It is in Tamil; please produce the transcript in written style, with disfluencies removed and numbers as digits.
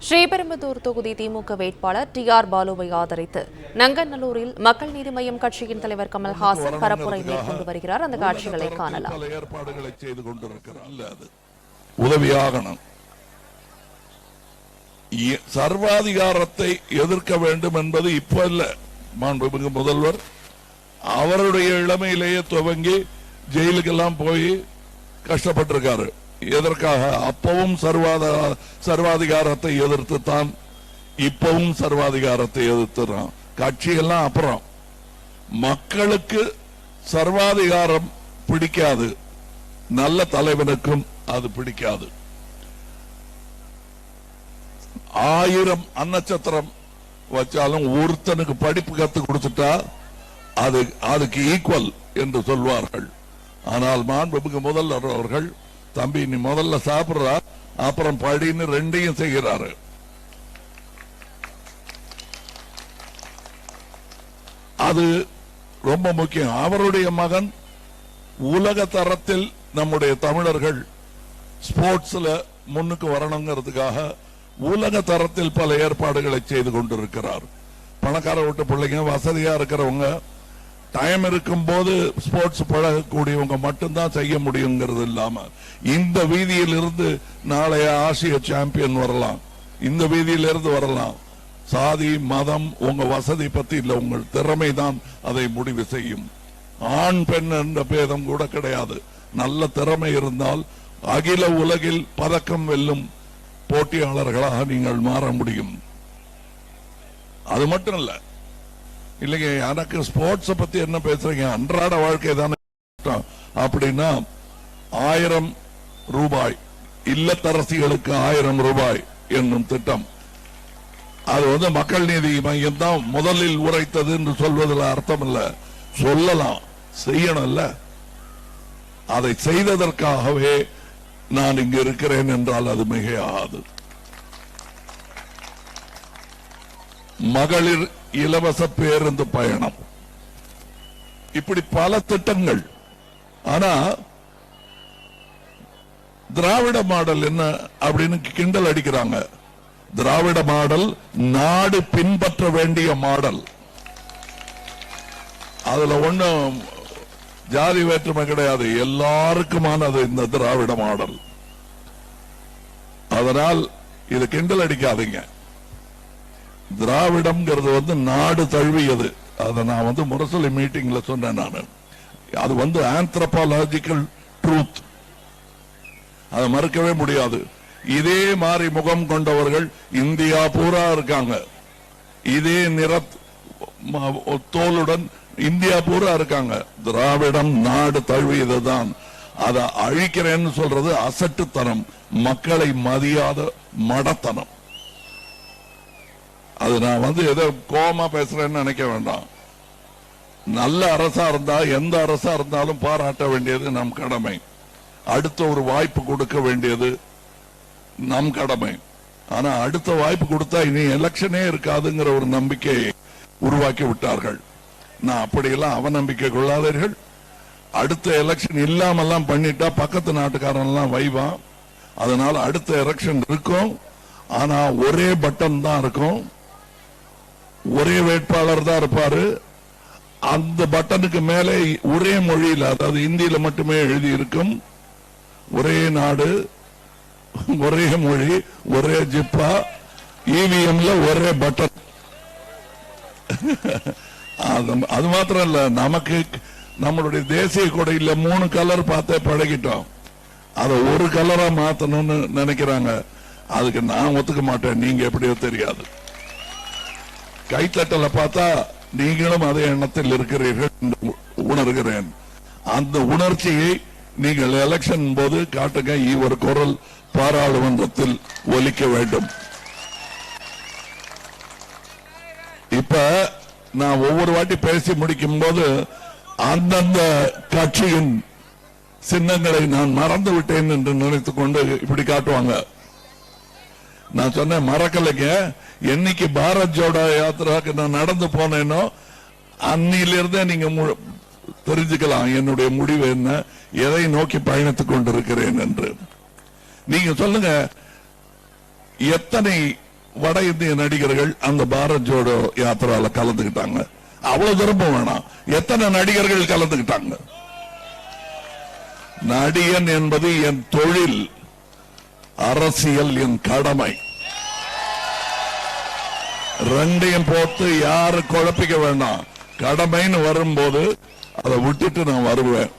ஸ்ரீபெரும்புதூர் தொகுதி திமுக வேட்பாளர் டி.ஆர். பாலுவை ஆதரித்து நங்கநல்லூரில் மக்கள் நீதி மய்யம் கட்சியின் தலைவர் கமல்ஹாசன் பரப்புரை மேற்கொண்டு வருகிறார். அந்த காட்சிகளை காணலாம். ஏற்பாடுகளை செய்து கொண்டிருக்கிறார். உதவியாகணும். சர்வாதிகாரத்தை எதிர்க்க வேண்டும் என்பது இப்ப இல்ல. மாண்புமிகு முதல்வர் அவருடைய இளமையிலேயே துவங்கி ஜெயிலுக்கெல்லாம் போய் கஷ்டப்பட்டிருக்காரு. எதற்காக? அப்பவும் சர்வாதிகாரத்தை எதிர்த்து தான், இப்பவும் சர்வாதிகாரத்தை எதிர்த்து தான். கட்சியெல்லாம் அப்புறம். மக்களுக்கு சர்வாதிகாரம் பிடிக்காது, நல்ல தலைவனுக்கும் அது பிடிக்காது. 1000 அன்னச்சத்திரம் வச்சாலும் ஒருத்தனுக்கு படிப்பு கத்து கொடுத்துட்டா அதுக்கு ஈக்குவல் என்று சொல்வார்கள். ஆனால் மாண்புமிகு முதல்வர் அவர்கள், தம்பி நீ முதல்ல சாப்பிடுறா அப்புறம் படின்னு ரெண்டையும் செய்கிறாரு. அது ரொம்ப முக்கியம். அவருடைய மகன் உலக தரத்தில் நம்முடைய தமிழர்கள் ஸ்போர்ட்ஸ்ல முன்னுக்கு வரணுங்கிறதுக்காக உலக தரத்தில் பல ஏற்பாடுகளை செய்து கொண்டிருக்கிறார். பணக்கார வீட்டு பிள்ளைங்க, வசதியா இருக்கிறவங்க, டைம் இருக்கும் போது ஸ்போர்ட்ஸ் பழகக்கூடியவங்க மட்டும்தான் செய்ய முடியுங்கிறது இல்லாம, இந்த வீதியில் இருந்து நாளைய ஆசிய சாம்பியன் வரலாம், இந்த வீதியில இருந்து வரலாம். சாதி மதம் உங்க வசதி பத்தி இல்ல, உங்கள் திறமை தான் அதை முடிவு செய்யும். ஆண் பெண் என்ற பேதம் கூட கிடையாது. நல்ல திறமை இருந்தால் அகில உலகில் பதக்கம் வெல்லும் போட்டியாளர்களாக நீங்கள் மாற முடியும். அது மட்டும் இல்ல, இல்லைங்க எனக்கு ஸ்போர்ட்ஸ் பத்தி என்ன பேசுறீங்க, அன்றாட வாழ்க்கை தானே அப்படின்னா 1000 ரூபாய் இல்லத்தரசிகளுக்கு 1000 ரூபாய் என்னும் திட்டம். அது மக்கள் நீதி மையம் தான் முதலில் உரைத்தது என்று சொல்வதில் அர்த்தம் இல்ல. சொல்லலாம், செய்யணும்ல. அதை செய்ததற்காகவே நான் இங்கு இருக்கிறேன் என்றால் அது மிகையாகாது. மகளிர் இலவச பேருந்து பயணம், இப்படி பல திட்டங்கள். ஆனா திராவிட மாடல் என்ன அப்படின்னு கிண்டல் அடிக்கிறாங்க. திராவிட மாடல் நாடு பின்பற்ற வேண்டிய மாடல். அதுல ஒண்ணும் ஜாதி வேற்றுமை கிடையாது, எல்லாருக்குமானது இந்த திராவிட மாடல். அதனால் இது கிண்டல் அடிக்காதீங்க. திராவிடம்ங்கிறது நாடு தழுவியது. அதை நான் முரசொலி மீட்டிங்ல சொன்னேன். நான் அது ஆந்த்ரோபாலஜிக்கல் ட்ரூத், அதை மறுக்கவே முடியாது. இதே மாதிரி முகம் கொண்டவர்கள் இந்தியா பூரா இருக்காங்க. இதே நிற தோலுடன் இந்தியா பூரா இருக்காங்க. திராவிடம் நாடு தழுவியதுதான். அதை அழிக்கிறேன்னு சொல்றது அசட்டுத்தனம், மக்களை மதியாத மடத்தனம். அது நான் ஏதோ கோமா பேசுறேன்னு நினைக்க வேண்டாம். நல்ல அரசா இருந்தா எந்த அரசா இருந்தாலும் பாராட்ட வேண்டியது நம் கடமை. அடுத்த ஒரு வாய்ப்பு கொடுக்க வேண்டியது நம் கடமை. ஆனா அடுத்த வாய்ப்பு கொடுத்தா இனி எலெக்ஷனே இருக்காதுங்கிற ஒரு நம்பிக்கையை உருவாக்கி விட்டார்கள். நான் அப்படியெல்லாம் அவநம்பிக்கை கொள்ளாதீர்கள். அடுத்த எலெக்ஷன் இல்லாமல்லாம் பண்ணிட்டா பக்கத்து நாட்டுக்காரன் எல்லாம் வைவான். அதனால அடுத்த எலெக்ஷன் இருக்கும். ஆனா ஒரே பட்டன் தான் இருக்கும், ஒரே வேட்பாளர் தான் இருப்பாரு. அந்த பட்டனுக்கு மேலே ஒரே மொழியில், அதாவது இந்தியில மட்டுமே எழுதி இருக்கும், ஒரே நாடு, ஒரே மொழி, ஒரே ஜிப்பா, இவிஎம்ல ஒரே பட்டன். அது மாத்திரம் இல்ல, நமக்கு நம்மளுடைய தேசிய கொடையில 3 கலர் பார்த்தே பழகிட்டோம். அதை ஒரு கலரா மாத்தணும்னு நினைக்கிறாங்க. அதுக்கு நான் ஒத்துக்க மாட்டேன். நீங்க எப்படியோ தெரியாது. கைத்தட்டல பார்த்தா நீங்களும் அதே எண்ணத்தில் இருக்கிறீர்கள் என்று உணர்கிறேன். அந்த உணர்ச்சியை நீங்கள் எலெக்ஷன் போது காட்டுங்க. ஒரு குரல் பாராளுமன்றத்தில் ஒலிக்க வேண்டும். இப்ப நான் ஒவ்வொரு வாட்டி பேசி முடிக்கும் போது அந்தந்த கட்சியின் சின்னங்களை நான் மறந்து விட்டேன் என்று நினைத்துக் கொண்டு இப்படி காட்டுவாங்க. நான் சொன்னேன், மறக்கலைங்க. என்னைக்கு பாரத் ஜோடோ யாத்திராக்கு நான் நடந்து போனேனோ அன்னிலிருந்தே நீங்க தெரிஞ்சுக்கலாம் என்னுடைய முடிவு என்ன, எதை நோக்கி பயணித்துக் கொண்டிருக்கிறேன் என்று. நீங்க சொல்லுங்க, எத்தனை வட இந்திய நடிகர்கள் அந்த பாரத் ஜோடோ யாத்திரால கலந்துக்கிட்டாங்க. அவ்வளவு திரும்ப வேணாம், எத்தனை நடிகர்கள் கலந்துக்கிட்டாங்க? நடிகன் என்பது என் தொழில், அரசியல் என் கடமை. ரெண்டையும் போட்டு யாரு குழப்பிக்க வேண்டாம். கடமைன்னு வரும்போது அதை விட்டுட்டு நான் வருவேன்.